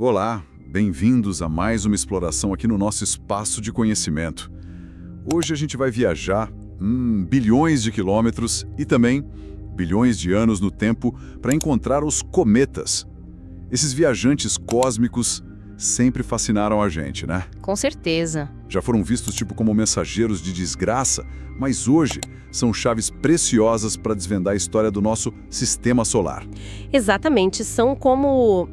Olá, bem-vindos a mais uma exploração aqui no nosso espaço de conhecimento. Hoje a gente vai viajar bilhões de quilômetros e também bilhões de anos no tempo para encontrar os cometas. Esses viajantes cósmicos sempre fascinaram a gente, né? Com certeza. Já foram vistos tipo como mensageiros de desgraça, mas hoje são chaves preciosas para desvendar a história do nosso sistema solar. Exatamente, são como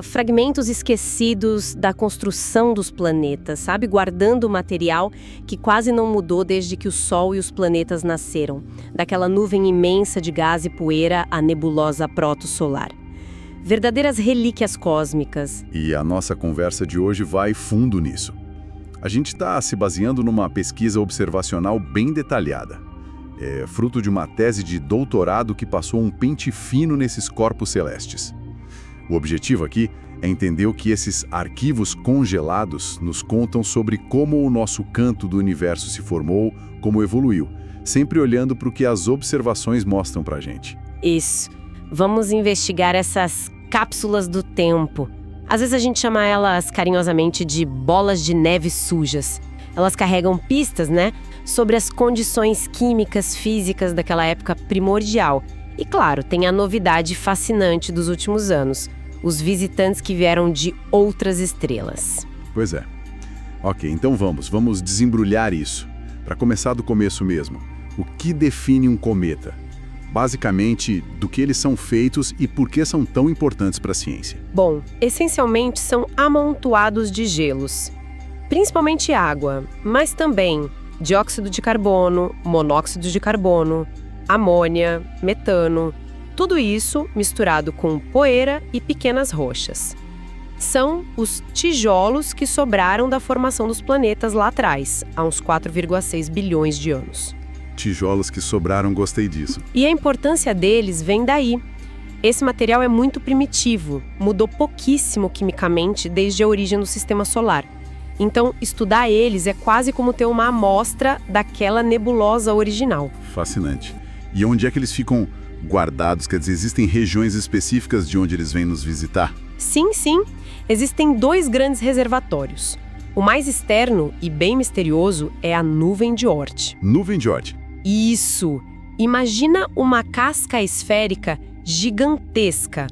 fragmentos esquecidos da construção dos planetas, sabe? Guardando o material que quase não mudou desde que o Sol e os planetas nasceram. Daquela nuvem imensa de gás e poeira à nebulosa proto-solar. Verdadeiras relíquias cósmicas. E a nossa conversa de hoje vai fundo nisso. A gente está se baseando numa pesquisa observacional bem detalhada. É fruto de uma tese de doutorado que passou um pente fino nesses corpos celestes. O objetivo aqui é entender o que esses arquivos congelados nos contam sobre como o nosso canto do universo se formou, como evoluiu, sempre olhando para o que as observações mostram para a gente. Isso. Vamos investigar essas cápsulas do tempo. Às vezes a gente chama elas carinhosamente de bolas de neve sujas. Elas carregam pistas, né, sobre as condições químicas, físicas daquela época primordial. E claro, tem a novidade fascinante dos últimos anos. Os visitantes que vieram de outras estrelas. Pois é. Ok, então vamos desembrulhar isso. Para começar do começo mesmo, o que define um cometa? Basicamente, do que eles são feitos e por que são tão importantes para a ciência. Bom, essencialmente são amontoados de gelos. Principalmente água, mas também dióxido de carbono, monóxido de carbono, amônia, metano. Tudo isso misturado com poeira e pequenas rochas. São os tijolos que sobraram da formação dos planetas lá atrás, há uns 4,6 bilhões de anos. Tijolos que sobraram, gostei disso. E a importância deles vem daí. Esse material é muito primitivo, mudou pouquíssimo quimicamente desde a origem do sistema solar. Então, estudar eles é quase como ter uma amostra daquela nebulosa original. Fascinante. E onde é que eles ficam guardados? Quer dizer, existem regiões específicas de onde eles vêm nos visitar? Sim. Existem 2 grandes reservatórios. O mais externo e bem misterioso é a nuvem de Oort. Nuvem de Oort. Isso! Imagina uma casca esférica gigantesca,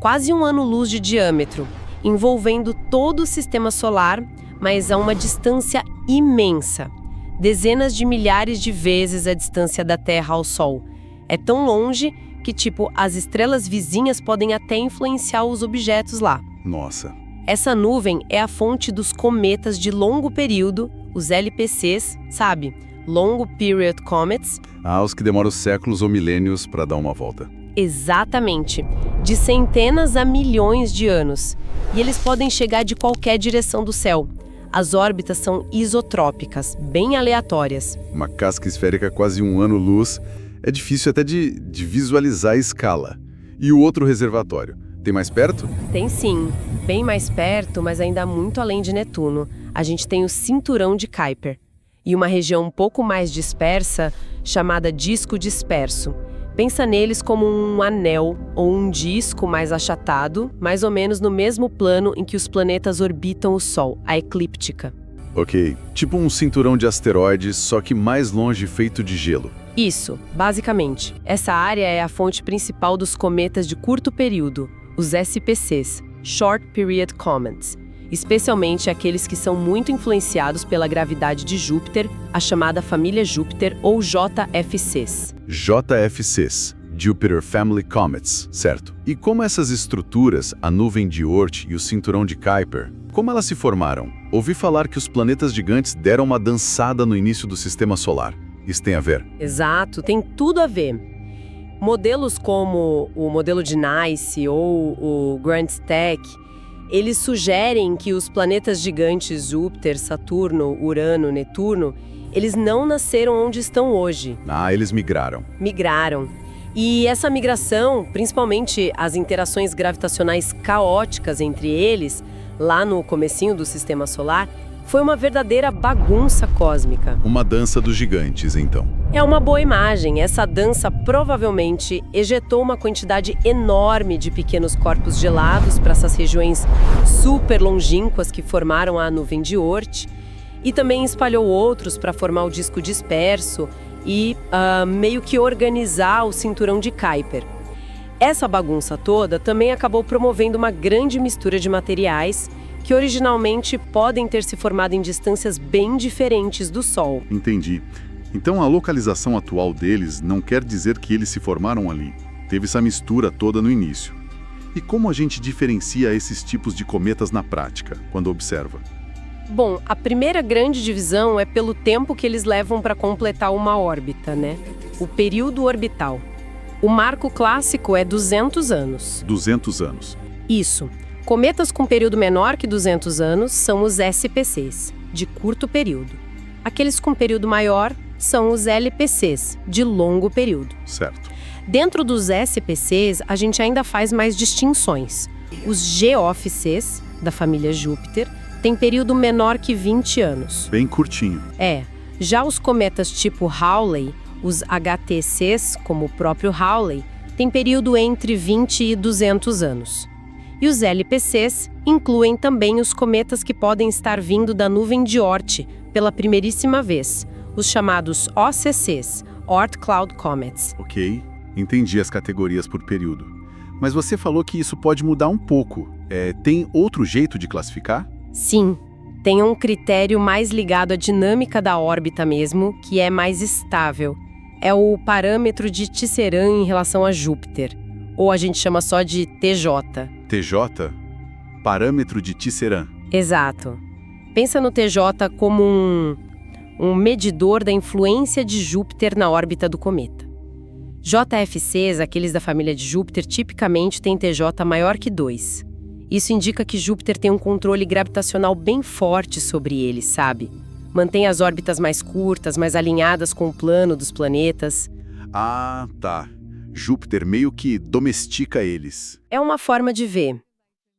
quase 1 ano-luz de diâmetro, envolvendo todo o sistema solar, mas a uma distância imensa. Dezenas de milhares de vezes a distância da Terra ao Sol. É tão longe que, as estrelas vizinhas podem até influenciar os objetos lá. Nossa. Essa nuvem é a fonte dos cometas de longo período, os LPCs, sabe? Long Period Comets. Os que demoram séculos ou milênios para dar uma volta. Exatamente. De centenas a milhões de anos. E eles podem chegar de qualquer direção do céu. As órbitas são isotrópicas, bem aleatórias. Uma casca esférica quase 1 ano-luz. É difícil até de visualizar a escala. E o outro reservatório? Tem mais perto? Tem sim. Bem mais perto, mas ainda muito além de Netuno. A gente tem o cinturão de Kuiper. E uma região um pouco mais dispersa, chamada disco disperso. Pensa neles como um anel ou um disco mais achatado, mais ou menos no mesmo plano em que os planetas orbitam o Sol, a eclíptica. Ok, tipo um cinturão de asteroides, só que mais longe, feito de gelo. Isso, basicamente. Essa área é a fonte principal dos cometas de curto período, os SPCs, Short Period Comets, especialmente aqueles que são muito influenciados pela gravidade de Júpiter, a chamada família Júpiter ou JFCs. JFCs, Jupiter Family Comets, certo? E como essas estruturas, a nuvem de Oort e o cinturão de Kuiper, como elas se formaram? Ouvi falar que os planetas gigantes deram uma dançada no início do sistema solar. Isso tem a ver? Exato, tem tudo a ver. Modelos como o modelo de Nice ou o Grand Stack, eles sugerem que os planetas gigantes Júpiter, Saturno, Urano, Netuno, eles não nasceram onde estão hoje. Eles migraram. Migraram. E essa migração, principalmente as interações gravitacionais caóticas entre eles, lá no comecinho do sistema solar, Foi uma verdadeira bagunça cósmica. Uma dança dos gigantes, então. É uma boa imagem. Essa dança provavelmente ejetou uma quantidade enorme de pequenos corpos gelados para essas regiões super longínquas que formaram a nuvem de Oort e também espalhou outros para formar o disco disperso e meio que organizar o cinturão de Kuiper. Essa bagunça toda também acabou promovendo uma grande mistura de materiais que originalmente podem ter se formado em distâncias bem diferentes do Sol. Entendi. Então a localização atual deles não quer dizer que eles se formaram ali. Teve essa mistura toda no início. E como a gente diferencia esses tipos de cometas na prática, quando observa? Bom, a primeira grande divisão é pelo tempo que eles levam para completar uma órbita, né? O período orbital. O marco clássico é 200 anos. 200 anos. Isso. Cometas com período menor que 200 anos são os SPCs, de curto período. Aqueles com período maior são os LPCs, de longo período. Certo. Dentro dos SPCs, a gente ainda faz mais distinções. Os GOFCs, da família Júpiter, têm período menor que 20 anos. Bem curtinho. Já os cometas tipo Halley, os HTCs, como o próprio Halley, têm período entre 20 e 200 anos. E os LPCs incluem também os cometas que podem estar vindo da nuvem de Oort pela primeiríssima vez, os chamados OCCs, Oort Cloud Comets. Ok, entendi as categorias por período. Mas você falou que isso pode mudar um pouco. Tem outro jeito de classificar? Sim, tem um critério mais ligado à dinâmica da órbita mesmo, que é mais estável. É o parâmetro de Tisserand em relação a Júpiter, ou a gente chama só de TJ. TJ? Parâmetro de Tisserand. Exato. Pensa no TJ como um medidor da influência de Júpiter na órbita do cometa. JFCs, aqueles da família de Júpiter, tipicamente têm TJ maior que 2. Isso indica que Júpiter tem um controle gravitacional bem forte sobre ele, sabe? Mantém as órbitas mais curtas, mais alinhadas com o plano dos planetas. Ah, tá. Júpiter meio que domestica eles. É uma forma de ver.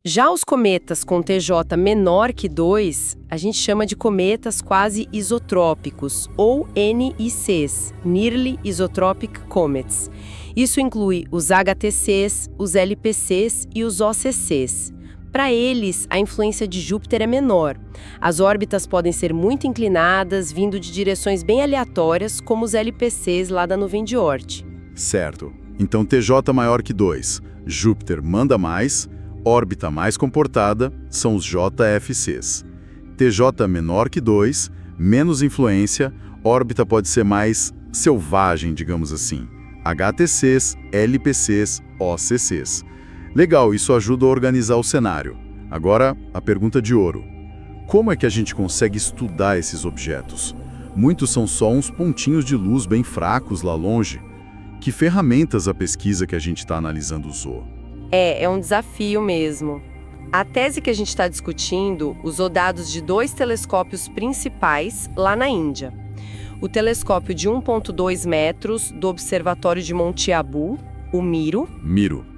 Já os cometas com TJ menor que 2, a gente chama de cometas quase isotrópicos, ou NICs, Nearly Isotropic Comets. Isso inclui os HTCs, os LPCs e os OCCs. Para eles, a influência de Júpiter é menor. As órbitas podem ser muito inclinadas, vindo de direções bem aleatórias, como os LPCs lá da nuvem de Oort. Certo. Então TJ maior que 2. Júpiter manda mais, órbita mais comportada, são os JFCs. TJ menor que 2, menos influência, órbita pode ser mais selvagem, digamos assim. HTCs, LPCs, OCCs. Legal, isso ajuda a organizar o cenário. Agora, a pergunta de ouro. Como é que a gente consegue estudar esses objetos? Muitos são só uns pontinhos de luz bem fracos lá longe. Que ferramentas a pesquisa que a gente está analisando usou? É um desafio mesmo. A tese que a gente está discutindo usou dados de 2 telescópios principais lá na Índia. O telescópio de 1,2 metros do Observatório de Monte Abu, o MIRO,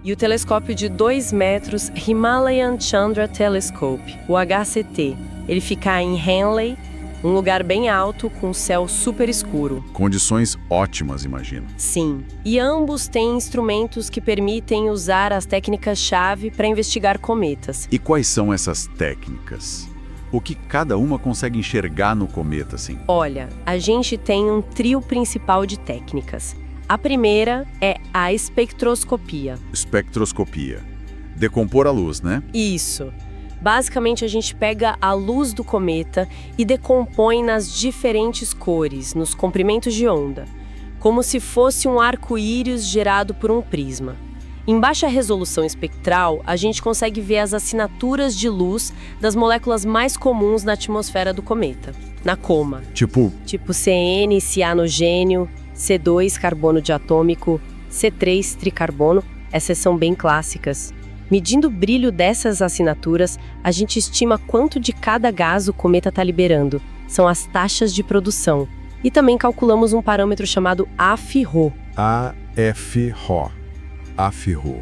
e o telescópio de 2 metros Himalayan Chandra Telescope, o HCT. Ele fica em Henley, um lugar bem alto com céu super escuro. Condições ótimas, imagino. Sim. E ambos têm instrumentos que permitem usar as técnicas-chave para investigar cometas. E quais são essas técnicas? O que cada uma consegue enxergar no cometa, assim? Olha, a gente tem um trio principal de técnicas. A primeira é a espectroscopia. Espectroscopia. Decompor a luz, né? Isso. Basicamente, a gente pega a luz do cometa e decompõe nas diferentes cores, nos comprimentos de onda, como se fosse um arco-íris gerado por um prisma. Em baixa resolução espectral, a gente consegue ver as assinaturas de luz das moléculas mais comuns na atmosfera do cometa, na coma. Tipo CN, cianogênio, C2, carbono diatômico, C3, tricarbono. Essas são bem clássicas. Medindo o brilho dessas assinaturas, a gente estima quanto de cada gás o cometa está liberando. São as taxas de produção. E também calculamos um parâmetro chamado AFRO. AFRO. AFRO.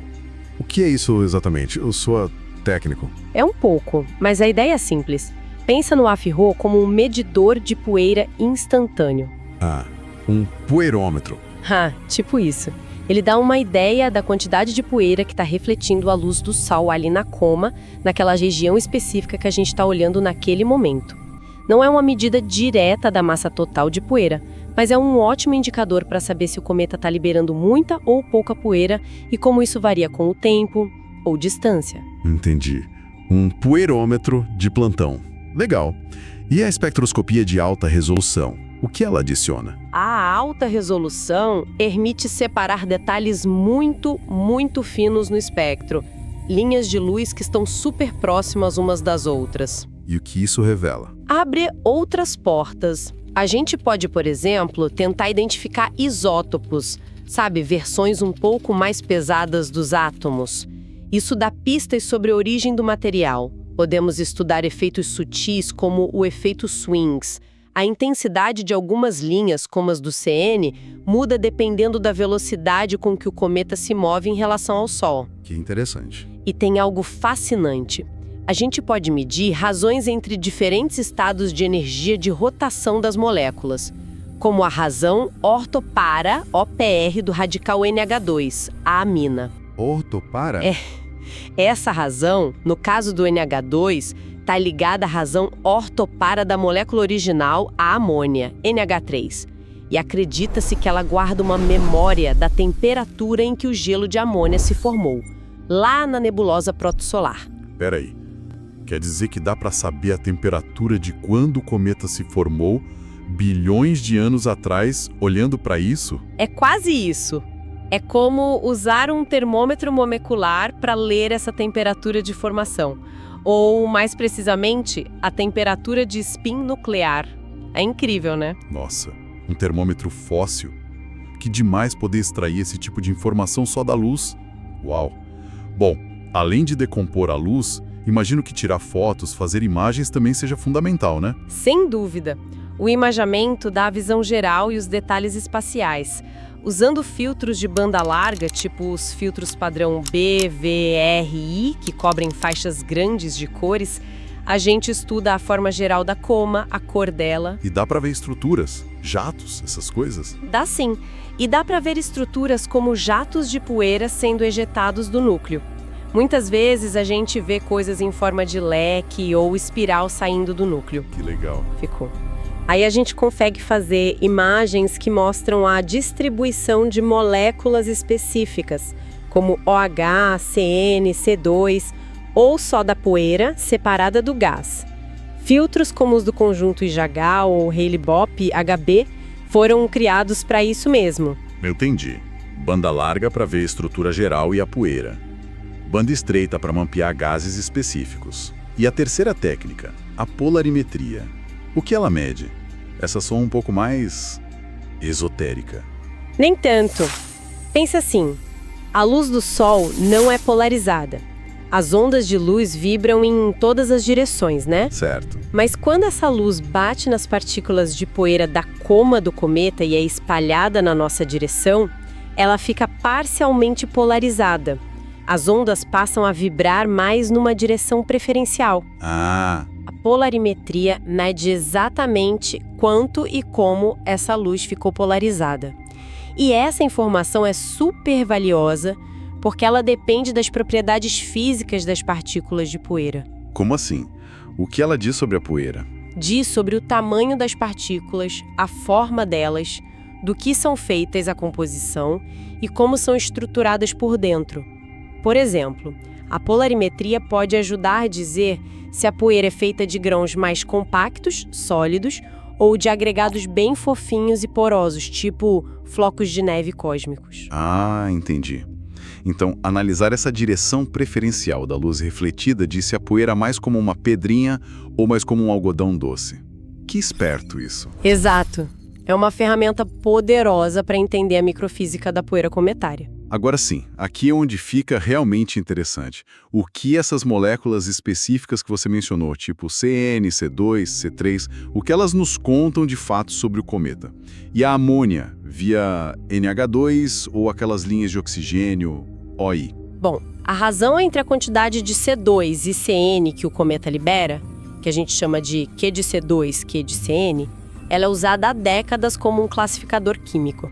O que é isso exatamente? Eu sou técnico. É um pouco, mas a ideia é simples. Pensa no AFRO como um medidor de poeira instantâneo. Ah, um poeirômetro. Tipo isso. Ele dá uma ideia da quantidade de poeira que está refletindo a luz do sol ali na coma, naquela região específica que a gente está olhando naquele momento. Não é uma medida direta da massa total de poeira, mas é um ótimo indicador para saber se o cometa está liberando muita ou pouca poeira e como isso varia com o tempo ou distância. Entendi. Um poeirômetro de plantão. Legal. E a espectroscopia de alta resolução? O que ela adiciona? A alta resolução permite separar detalhes muito, muito finos no espectro. Linhas de luz que estão super próximas umas das outras. E o que isso revela? Abre outras portas. A gente pode, por exemplo, tentar identificar isótopos, sabe, versões um pouco mais pesadas dos átomos. Isso dá pistas sobre a origem do material. Podemos estudar efeitos sutis como o efeito Swings. A intensidade de algumas linhas, como as do CN, muda dependendo da velocidade com que o cometa se move em relação ao Sol. Que interessante. E tem algo fascinante. A gente pode medir razões entre diferentes estados de energia de rotação das moléculas, como a razão ortopara, OPR, do radical NH2, a amina. Ortopara? Essa razão, no caso do NH2, está ligada à razão ortopara da molécula original, a amônia, NH3. E acredita-se que ela guarda uma memória da temperatura em que o gelo de amônia se formou, lá na nebulosa protosolar. Peraí, quer dizer que dá para saber a temperatura de quando o cometa se formou, bilhões de anos atrás, olhando para isso? É quase isso. É como usar um termômetro molecular para ler essa temperatura de formação. Ou, mais precisamente, a temperatura de spin nuclear. É incrível, né? Nossa, um termômetro fóssil? Que demais poder extrair esse tipo de informação só da luz. Uau! Bom, além de decompor a luz, imagino que tirar fotos, fazer imagens também seja fundamental, né? Sem dúvida. O imagamento dá a visão geral e os detalhes espaciais. Usando filtros de banda larga, tipo os filtros padrão BVRI, que cobrem faixas grandes de cores, a gente estuda a forma geral da coma, a cor dela. E dá para ver estruturas, jatos, essas coisas? Dá sim. E dá para ver estruturas como jatos de poeira sendo ejetados do núcleo. Muitas vezes a gente vê coisas em forma de leque ou espiral saindo do núcleo. Que legal. Ficou. Aí a gente consegue fazer imagens que mostram a distribuição de moléculas específicas, como OH, CN, C2, ou só da poeira separada do gás. Filtros como os do conjunto Ijagal ou Hale-Bopp HB foram criados para isso mesmo. Eu entendi. Banda larga para ver a estrutura geral e a poeira. Banda estreita para mapear gases específicos. E a terceira técnica, a polarimetria. O que ela mede? Essa soa um pouco mais esotérica. Nem tanto. Pensa assim, a luz do Sol não é polarizada. As ondas de luz vibram em todas as direções, né? Certo. Mas quando essa luz bate nas partículas de poeira da coma do cometa e é espalhada na nossa direção, ela fica parcialmente polarizada. As ondas passam a vibrar mais numa direção preferencial. Ah, A polarimetria mede exatamente quanto e como essa luz ficou polarizada. E essa informação é super valiosa porque ela depende das propriedades físicas das partículas de poeira. como assim? O que ela diz sobre a poeira? Diz sobre o tamanho das partículas, a forma delas, do que são feitas a composição e como são estruturadas por dentro. Por exemplo, a polarimetria pode ajudar a dizer se a poeira é feita de grãos mais compactos, sólidos, ou de agregados bem fofinhos e porosos, tipo flocos de neve cósmicos. Ah, entendi. Então, analisar essa direção preferencial da luz refletida diz se a poeira é mais como uma pedrinha ou mais como um algodão doce. Que esperto isso. Exato. É uma ferramenta poderosa para entender a microfísica da poeira cometária. Agora sim, aqui é onde fica realmente interessante. O que essas moléculas específicas que você mencionou, tipo CN, C2, C3, o que elas nos contam de fato sobre o cometa? E a amônia, via NH2 ou aquelas linhas de oxigênio, OI? Bom, a razão entre a quantidade de C2 e CN que o cometa libera que a gente chama de Q de C2, Q de CN, ela é usada há décadas como um classificador químico.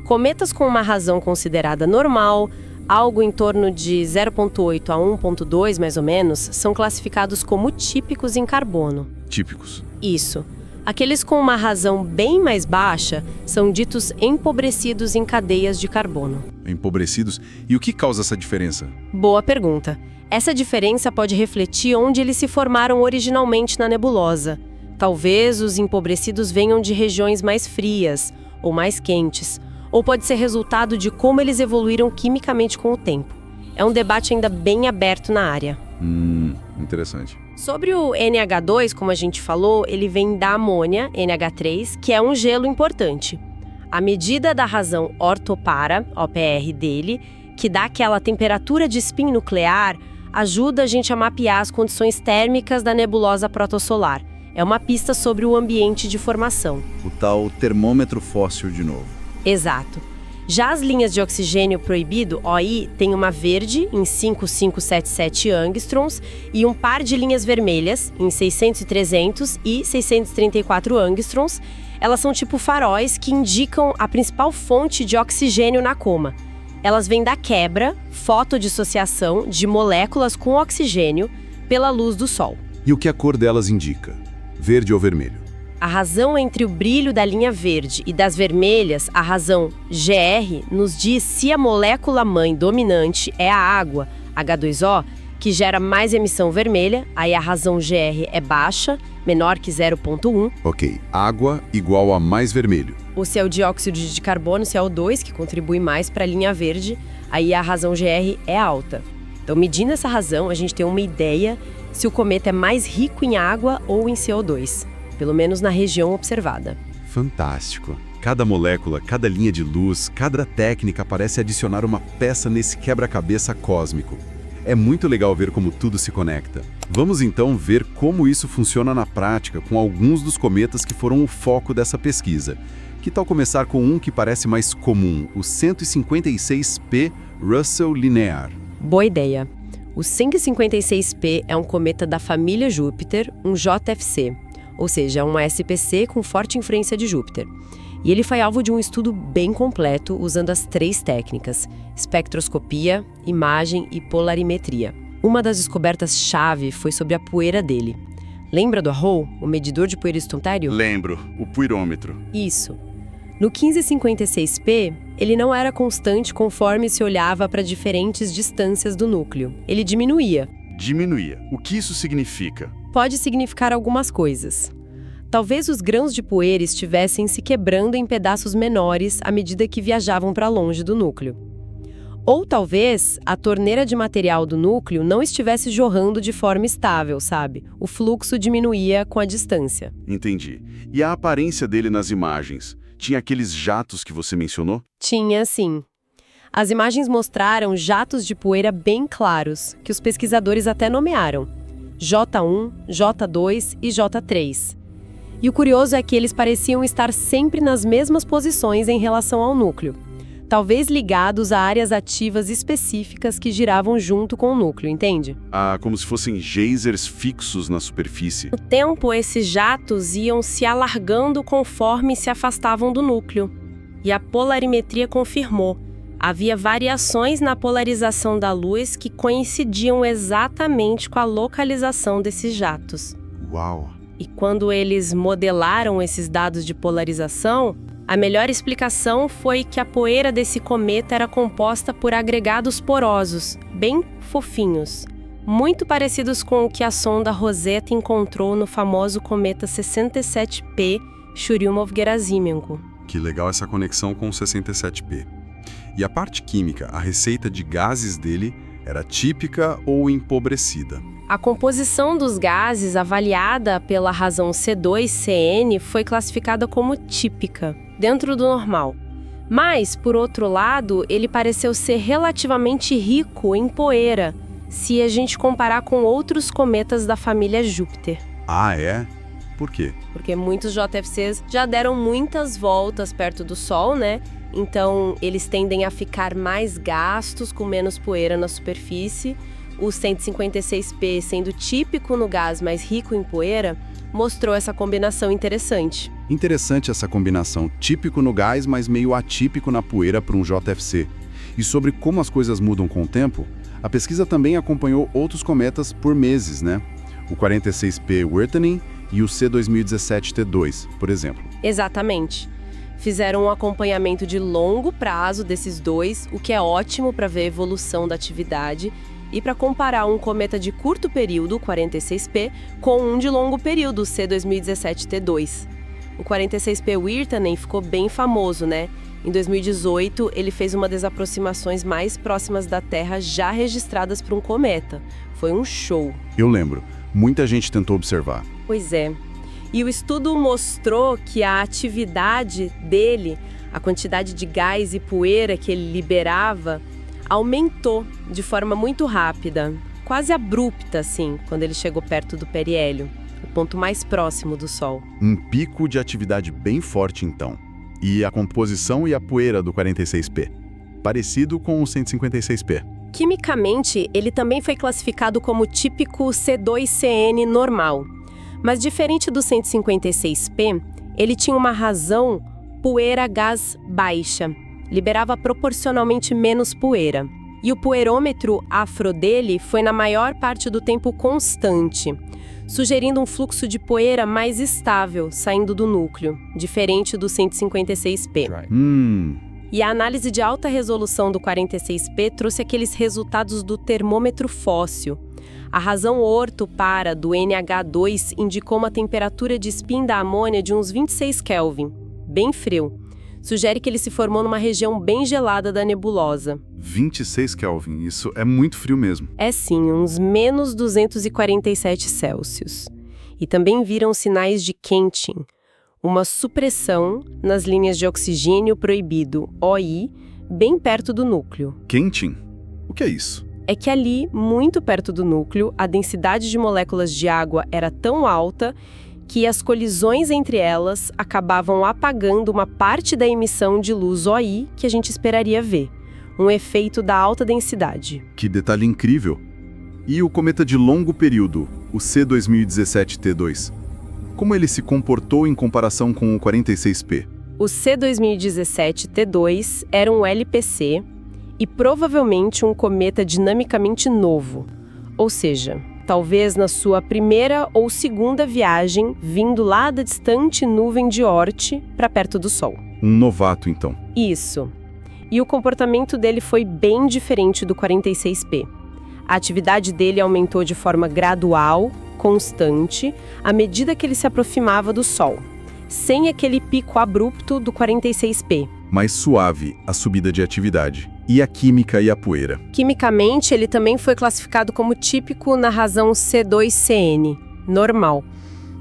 Cometas com uma razão considerada normal, algo em torno de 0,8 a 1,2 mais ou menos, são classificados como típicos em carbono. Típicos. Isso. Aqueles com uma razão bem mais baixa são ditos empobrecidos em cadeias de carbono. Empobrecidos? E o que causa essa diferença? Boa pergunta. Essa diferença pode refletir onde eles se formaram originalmente na nebulosa. Talvez os empobrecidos venham de regiões mais frias ou mais quentes, ou pode ser resultado de como eles evoluíram quimicamente com o tempo. É um debate ainda bem aberto na área. Interessante. Sobre o NH2, como a gente falou, ele vem da amônia, NH3, que é um gelo importante. A medida da razão ortopara, OPR dele, que dá aquela temperatura de spin nuclear, ajuda a gente a mapear as condições térmicas da nebulosa protossolar. É uma pista sobre o ambiente de formação. O tal termômetro fóssil de novo. Exato. Já as linhas de oxigênio proibido, OI, tem uma verde em 5577 angstroms e um par de linhas vermelhas em 600 e 300 e 634 angstroms. Elas são tipo faróis que indicam a principal fonte de oxigênio na coma. Elas vêm da quebra, fotodissociação de moléculas com oxigênio pela luz do Sol. E o que a cor delas indica? Verde ou vermelho? A razão entre o brilho da linha verde e das vermelhas, a razão GR, nos diz se a molécula-mãe dominante é a água, H2O, que gera mais emissão vermelha, aí a razão GR é baixa, menor que 0,1. Ok, água igual a mais vermelho. Ou se é o dióxido de carbono, CO2, que contribui mais para a linha verde, aí a razão GR é alta. Então, medindo essa razão, a gente tem uma ideia se o cometa é mais rico em água ou em CO2. Pelo menos na região observada. Fantástico. Cada molécula, cada linha de luz, cada técnica parece adicionar uma peça nesse quebra-cabeça cósmico. É muito legal ver como tudo se conecta. Vamos então ver como isso funciona na prática com alguns dos cometas que foram o foco dessa pesquisa. Que tal começar com um que parece mais comum, o 156P Russell Linear? Boa ideia. O 156P é um cometa da família Júpiter, um JFC. Ou seja, uma SPC com forte influência de Júpiter. E ele foi alvo de um estudo bem completo usando as 3 técnicas: espectroscopia, imagem e polarimetria. Uma das descobertas-chave foi sobre a poeira dele. Lembra do ARROW, o medidor de poeira instantário? Lembro, o poeirômetro. Isso. No 1556P, ele não era constante conforme se olhava para diferentes distâncias do núcleo. Ele diminuía. Diminuía. O que isso significa? Pode significar algumas coisas. Talvez os grãos de poeira estivessem se quebrando em pedaços menores à medida que viajavam para longe do núcleo. Ou talvez a torneira de material do núcleo não estivesse jorrando de forma estável, sabe? O fluxo diminuía com a distância. Entendi. E a aparência dele nas imagens? Tinha aqueles jatos que você mencionou? Tinha, sim. As imagens mostraram jatos de poeira bem claros, que os pesquisadores até nomearam: J1, J2 e J3. E o curioso é que eles pareciam estar sempre nas mesmas posições em relação ao núcleo, talvez ligados a áreas ativas específicas que giravam junto com o núcleo, entende? Ah, como se fossem geysers fixos na superfície. No tempo, esses jatos iam se alargando conforme se afastavam do núcleo. E a polarimetria confirmou. Havia variações na polarização da luz que coincidiam exatamente com a localização desses jatos. Uau! E quando eles modelaram esses dados de polarização, a melhor explicação foi que a poeira desse cometa era composta por agregados porosos, bem fofinhos, muito parecidos com o que a sonda Rosetta encontrou no famoso cometa 67P Churyumov-Gerasimenko. Que legal essa conexão com o 67P. E a parte química, a receita de gases dele era típica ou empobrecida? A composição dos gases, avaliada pela razão C2-CN, foi classificada como típica, dentro do normal. Mas, por outro lado, ele pareceu ser relativamente rico em poeira, se a gente comparar com outros cometas da família Júpiter. Ah, é? Por quê? Porque muitos JFCs já deram muitas voltas perto do Sol, né? Então, eles tendem a ficar mais gastos, com menos poeira na superfície, o 156P sendo típico no gás mais rico em poeira, mostrou essa combinação interessante. Interessante essa combinação, típico no gás, mas meio atípico na poeira para um JFC. E sobre como as coisas mudam com o tempo, a pesquisa também acompanhou outros cometas por meses, né? O 46P Wirtanen e o C2017T2, por exemplo. Exatamente. Fizeram um acompanhamento de longo prazo desses dois, o que é ótimo para ver a evolução da atividade e para comparar um cometa de curto período, o 46P, com um de longo período, o C2017T2. O 46P Wirtanen ficou bem famoso, né? Em 2018, ele fez uma das aproximações mais próximas da Terra já registradas por um cometa. Foi um show. Eu lembro. Muita gente tentou observar. Pois é. E o estudo mostrou que a atividade dele, a quantidade de gás e poeira que ele liberava, aumentou de forma muito rápida, quase abrupta, assim, quando ele chegou perto do periélio, o ponto mais próximo do Sol. Um pico de atividade bem forte, então. E a composição e a poeira do 46P? Parecido com o 156P. Quimicamente, ele também foi classificado como típico C2CN normal. Mas diferente do 156P, ele tinha uma razão poeira-gás baixa. Liberava proporcionalmente menos poeira. E o poeirômetro afro dele foi na maior parte do tempo constante, sugerindo um fluxo de poeira mais estável saindo do núcleo, diferente do 156P. E a análise de alta resolução do 46P trouxe aqueles resultados do termômetro fóssil. A razão orto para do NH2 indicou uma temperatura de spin da amônia de uns 26 Kelvin, bem frio. Sugere que ele se formou numa região bem gelada da nebulosa. 26 Kelvin, isso é muito frio mesmo. É sim, uns menos 247 Celsius. E também viram sinais de quenting, uma supressão nas linhas de oxigênio proibido, OI, bem perto do núcleo. Quenting? O que é isso? É que ali, muito perto do núcleo, a densidade de moléculas de água era tão alta que as colisões entre elas acabavam apagando uma parte da emissão de luz OI que a gente esperaria ver, um efeito da alta densidade. Que detalhe incrível! E o cometa de longo período, o C2017T2? Como ele se comportou em comparação com o 46P? O C2017T2 era um LPC e provavelmente um cometa dinamicamente novo, ou seja, talvez na sua primeira ou segunda viagem, vindo lá da distante nuvem de Oort para perto do Sol. Um novato, então. Isso. E o comportamento dele foi bem diferente do 46P. A atividade dele aumentou de forma gradual, constante, à medida que ele se aproximava do Sol, sem aquele pico abrupto do 46P. Mais suave a subida de atividade. E a química e a poeira? Quimicamente, ele também foi classificado como típico na razão C2CN, normal.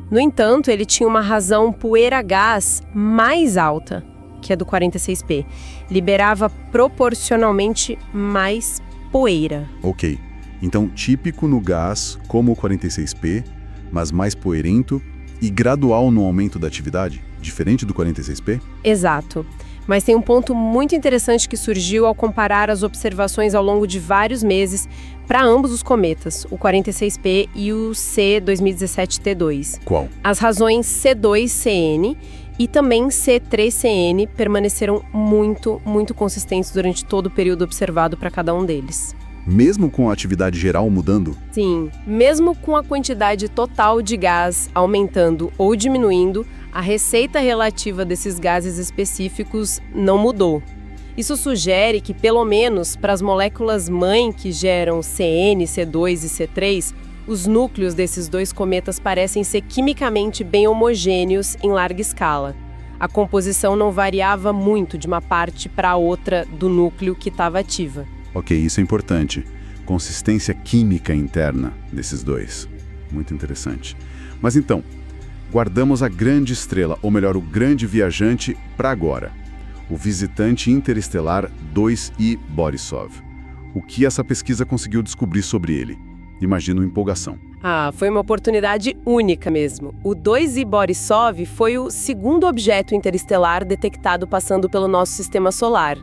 No entanto, ele tinha uma razão poeira-gás mais alta que a do 46P. Liberava proporcionalmente mais poeira. Ok. Então, típico no gás, como o 46P, mas mais poeirento e gradual no aumento da atividade, diferente do 46P? Exato. Mas tem um ponto muito interessante que surgiu ao comparar as observações ao longo de vários meses para ambos os cometas, o 46P e o C2017T2. Qual? As razões C2CN e também C3CN permaneceram muito consistentes durante todo o período observado para cada um deles. Mesmo com a atividade geral mudando? Sim, mesmo com a quantidade total de gás aumentando ou diminuindo, a receita relativa desses gases específicos não mudou. Isso sugere que, pelo menos para as moléculas-mãe que geram CN, C2 e C3, os núcleos desses dois cometas parecem ser quimicamente bem homogêneos em larga escala. A composição não variava muito de uma parte para outra do núcleo que estava ativa. Ok, isso é importante. Consistência química interna desses dois. Muito interessante. Mas então, guardamos a grande estrela, ou melhor, o grande viajante, para agora. O visitante interestelar 2I Borisov. O que essa pesquisa conseguiu descobrir sobre ele? Imagino empolgação. Foi uma oportunidade única mesmo. O 2I Borisov foi o segundo objeto interestelar detectado passando pelo nosso sistema solar.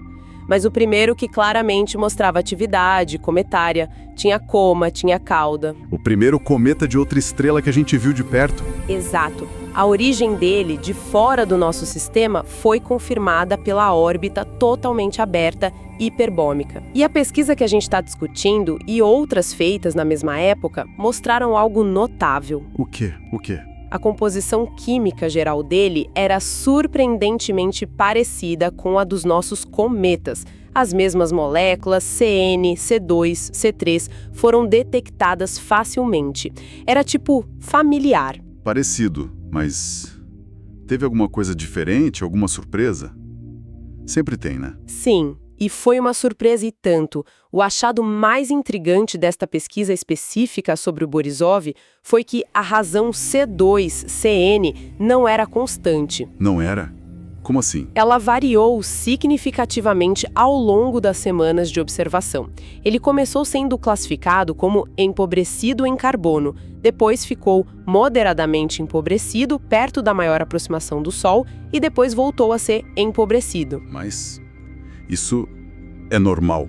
Mas o primeiro que claramente mostrava atividade cometária, Tinha coma, tinha cauda. O primeiro cometa de outra estrela que a gente viu de perto. Exato. A origem dele, de fora do nosso sistema, foi confirmada pela órbita totalmente aberta hiperbômica. E a pesquisa que a gente está discutindo e outras feitas na mesma época mostraram algo notável. O quê? O quê? A composição química geral dele era surpreendentemente parecida com a dos nossos cometas. As mesmas moléculas, CN, C2, C3, foram detectadas facilmente. Era tipo familiar. Parecido, mas teve alguma coisa diferente, alguma surpresa? Sempre tem, né? Sim, e foi uma surpresa e tanto. O achado mais intrigante desta pesquisa específica sobre o Borisov foi que a razão C2-CN não era constante. Não era? Como assim? Ela variou significativamente ao longo das semanas de observação. Ele começou sendo classificado como empobrecido em carbono, depois ficou moderadamente empobrecido perto da maior aproximação do Sol e depois voltou a ser empobrecido. Mas isso é normal?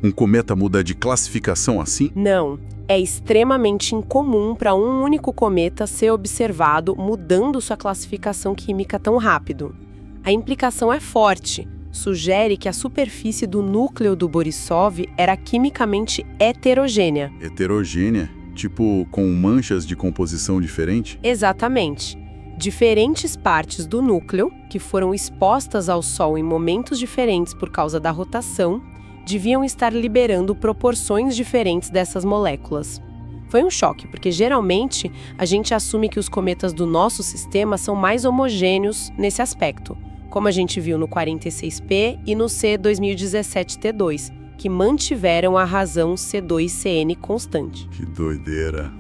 Um cometa muda de classificação assim? Não. É extremamente incomum para um único cometa ser observado mudando sua classificação química tão rápido. A implicação é forte. Sugere que a superfície do núcleo do Borisov era quimicamente heterogênea. Heterogênea? Tipo, com manchas de composição diferente? Exatamente. Diferentes partes do núcleo, que foram expostas ao Sol em momentos diferentes por causa da rotação, deviam estar liberando proporções diferentes dessas moléculas. Foi um choque, porque geralmente a gente assume que os cometas do nosso sistema são mais homogêneos nesse aspecto, como a gente viu no 46P e no C2017T2, que mantiveram a razão C2CN constante. Que doideira!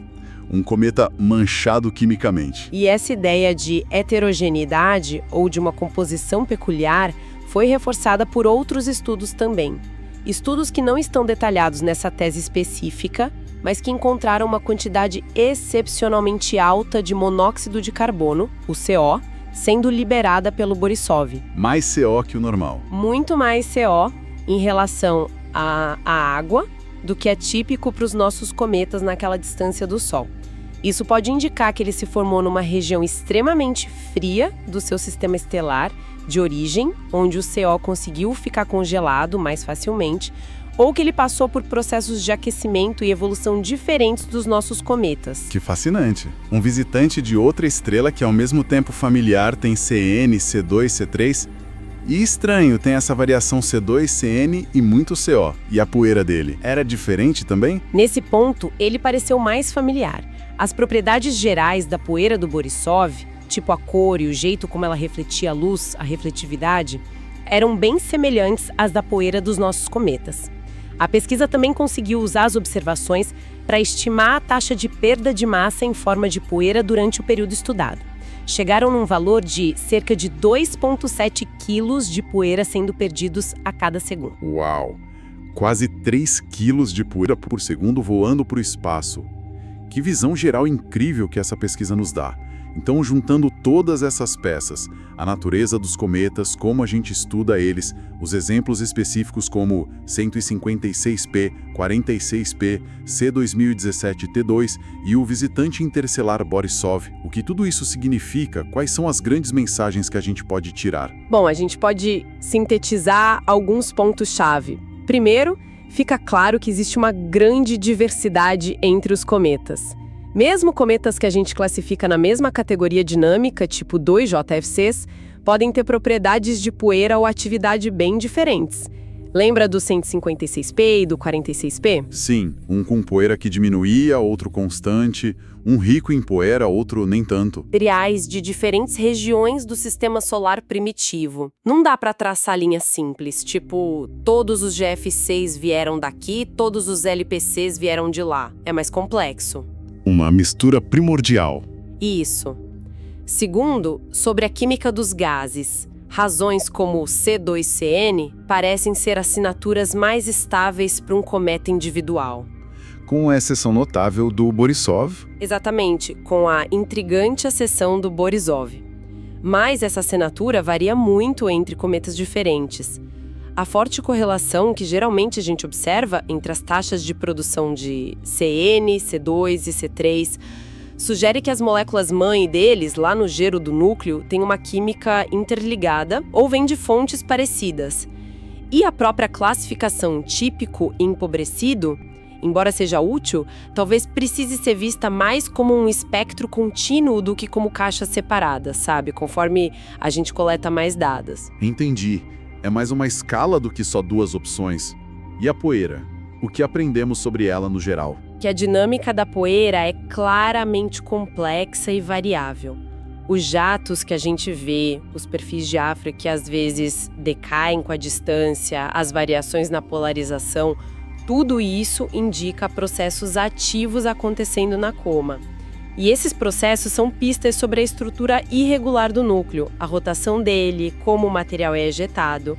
Um cometa manchado quimicamente. E essa ideia de heterogeneidade ou de uma composição peculiar foi reforçada por outros estudos também. Estudos que não estão detalhados nessa tese específica, mas que encontraram uma quantidade excepcionalmente alta de monóxido de carbono, o CO, sendo liberada pelo Borisov. Mais CO que o normal. Muito mais CO em relação à água do que é típico para os nossos cometas naquela distância do Sol. Isso pode indicar que ele se formou numa região extremamente fria do seu sistema estelar de origem, onde o CO conseguiu ficar congelado mais facilmente, ou que ele passou por processos de aquecimento e evolução diferentes dos nossos cometas. Que fascinante. Um visitante de outra estrela que ao mesmo tempo familiar tem CN, C2, C3. E estranho, tem essa variação C2, CN e muito CO. E a poeira dele era diferente também? Nesse ponto, ele pareceu mais familiar. As propriedades gerais da poeira do Borisov, tipo a cor e o jeito como ela refletia a luz, a refletividade, eram bem semelhantes às da poeira dos nossos cometas. A pesquisa também conseguiu usar as observações para estimar a taxa de perda de massa em forma de poeira durante o período estudado. Chegaram num valor de cerca de 2,7 quilos de poeira sendo perdidos a cada segundo. Uau! Quase 3 quilos de poeira por segundo voando para o espaço. Que visão geral incrível que essa pesquisa nos dá. Então, juntando todas essas peças, a natureza dos cometas, como a gente estuda eles, os exemplos específicos como 156P, 46P, C2017T2 e o visitante interestelar Borisov, o que tudo isso significa, quais são as grandes mensagens que a gente pode tirar? Bom, a gente pode sintetizar alguns pontos-chave. Primeiro, fica claro que existe uma grande diversidade entre os cometas. Mesmo cometas que a gente classifica na mesma categoria dinâmica, tipo 2JFCs, podem ter propriedades de poeira ou atividade bem diferentes. Lembra do 156P e do 46P? Sim, um com poeira que diminuía, outro constante, um rico em poeira, outro nem tanto. Materiais de diferentes regiões do sistema solar primitivo. Não dá para traçar linha simples, tipo, todos os GF6 vieram daqui, todos os LPCs vieram de lá. É mais complexo. Uma mistura primordial. Isso. Segundo, sobre a química dos gases. Razões como C2CN parecem ser assinaturas mais estáveis para um cometa individual. Com exceção notável do Borisov. Exatamente, com a intrigante exceção do Borisov. Mas essa assinatura varia muito entre cometas diferentes. A forte correlação que geralmente a gente observa entre as taxas de produção de CN, C2 e C3 sugere que as moléculas-mãe deles, lá no gero do núcleo, têm uma química interligada ou vêm de fontes parecidas. E a própria classificação típico e empobrecido, embora seja útil, talvez precise ser vista mais como um espectro contínuo do que como caixas separadas, sabe? Conforme a gente coleta mais dados. Entendi. É mais uma escala do que só duas opções. E a poeira? O que aprendemos sobre ela no geral? Que a dinâmica da poeira é claramente complexa e variável. Os jatos que a gente vê, os perfis de Afra que às vezes decaem com a distância, as variações na polarização, tudo isso indica processos ativos acontecendo na coma. E esses processos são pistas sobre a estrutura irregular do núcleo, a rotação dele, como o material é ejetado.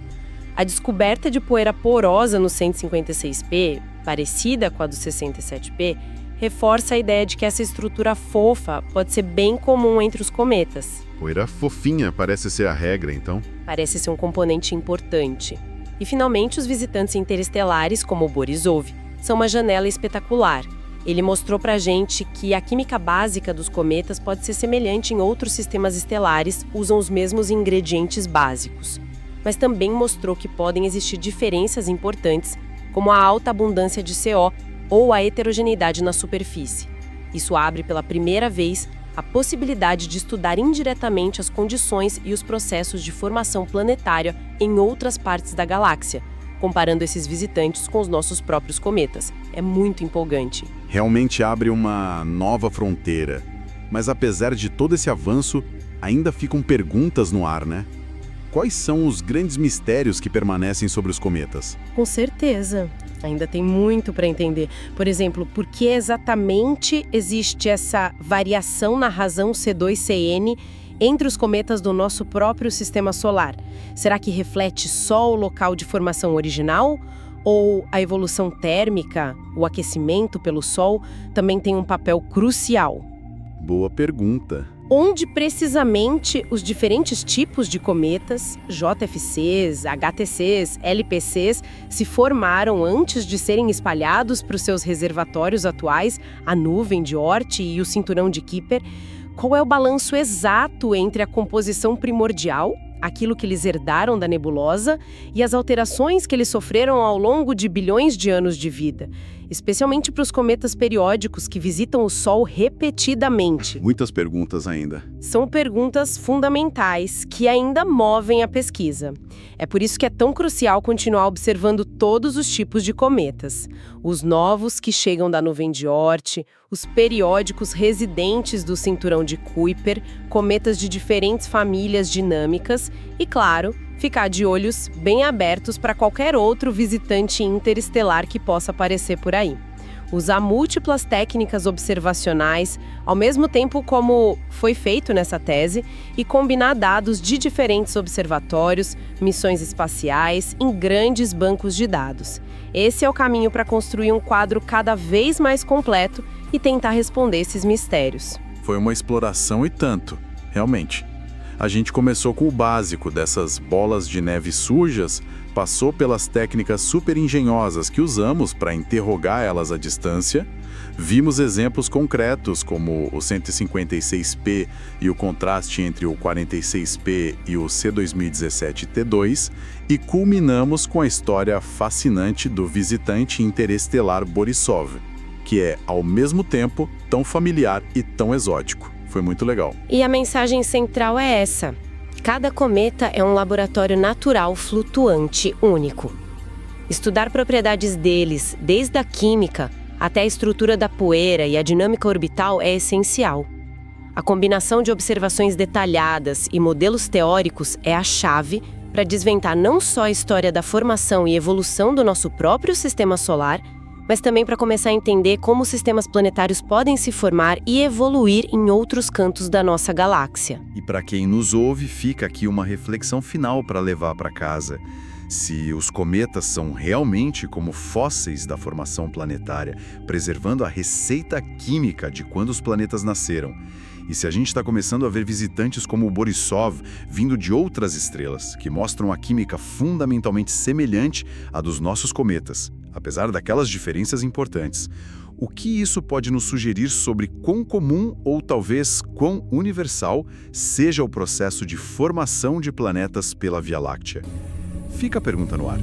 A descoberta de poeira porosa no 156P, parecida com a do 67P, reforça a ideia de que essa estrutura fofa pode ser bem comum entre os cometas. Poeira fofinha parece ser a regra, então? Parece ser um componente importante. E, finalmente, os visitantes interestelares, como o Borisov, são uma janela espetacular. Ele mostrou pra gente que a química básica dos cometas pode ser semelhante em outros sistemas estelares, usam os mesmos ingredientes básicos. Mas também mostrou que podem existir diferenças importantes, como a alta abundância de CO ou a heterogeneidade na superfície. Isso abre pela primeira vez a possibilidade de estudar indiretamente as condições e os processos de formação planetária em outras partes da galáxia, comparando esses visitantes com os nossos próprios cometas. É muito empolgante. Realmente abre uma nova fronteira. Mas apesar de todo esse avanço, ainda ficam perguntas no ar, né? Quais são os grandes mistérios que permanecem sobre os cometas? Com certeza. Ainda tem muito para entender. Por exemplo, por que exatamente existe essa variação na razão C2-CN entre os cometas do nosso próprio sistema solar? Será que reflete só o local de formação original? Ou a evolução térmica, o aquecimento pelo Sol, também tem um papel crucial? Boa pergunta. Onde precisamente os diferentes tipos de cometas, JFCs, HTCs, LPCs, se formaram antes de serem espalhados para os seus reservatórios atuais, a nuvem de Oort e o cinturão de Kuiper? Qual é o balanço exato entre a composição primordial, aquilo que eles herdaram da nebulosa, e as alterações que eles sofreram ao longo de bilhões de anos de vida? Especialmente para os cometas periódicos que visitam o Sol repetidamente. Muitas perguntas ainda. São perguntas fundamentais que ainda movem a pesquisa. É por isso que é tão crucial continuar observando todos os tipos de cometas. Os novos que chegam da nuvem de Oort, os periódicos residentes do cinturão de Kuiper, cometas de diferentes famílias dinâmicas e, claro, ficar de olhos bem abertos para qualquer outro visitante interestelar que possa aparecer por aí. Usar múltiplas técnicas observacionais, ao mesmo tempo como foi feito nessa tese, e combinar dados de diferentes observatórios, missões espaciais, em grandes bancos de dados. Esse é o caminho para construir um quadro cada vez mais completo e tentar responder esses mistérios. Foi uma exploração e tanto, realmente. A gente começou com o básico dessas bolas de neve sujas, passou pelas técnicas super engenhosas que usamos para interrogar elas à distância, vimos exemplos concretos como o 156P e o contraste entre o 46P e o C2017T2 e culminamos com a história fascinante do visitante interestelar Borisov, que é, ao mesmo tempo, tão familiar e tão exótico. Foi muito legal. E a mensagem central é essa: cada cometa é um laboratório natural flutuante único. Estudar propriedades deles, desde a química até a estrutura da poeira e a dinâmica orbital, é essencial. A combinação de observações detalhadas e modelos teóricos é a chave para desvendar não só a história da formação e evolução do nosso próprio sistema solar, mas também para começar a entender como os sistemas planetários podem se formar e evoluir em outros cantos da nossa galáxia. E para quem nos ouve, fica aqui uma reflexão final para levar para casa. Se os cometas são realmente como fósseis da formação planetária, preservando a receita química de quando os planetas nasceram, E se a gente está começando a ver visitantes como o Borisov vindo de outras estrelas, que mostram a química fundamentalmente semelhante à dos nossos cometas, apesar daquelas diferenças importantes, o que isso pode nos sugerir sobre quão comum ou talvez quão universal seja o processo de formação de planetas pela Via Láctea? Fica a pergunta no ar.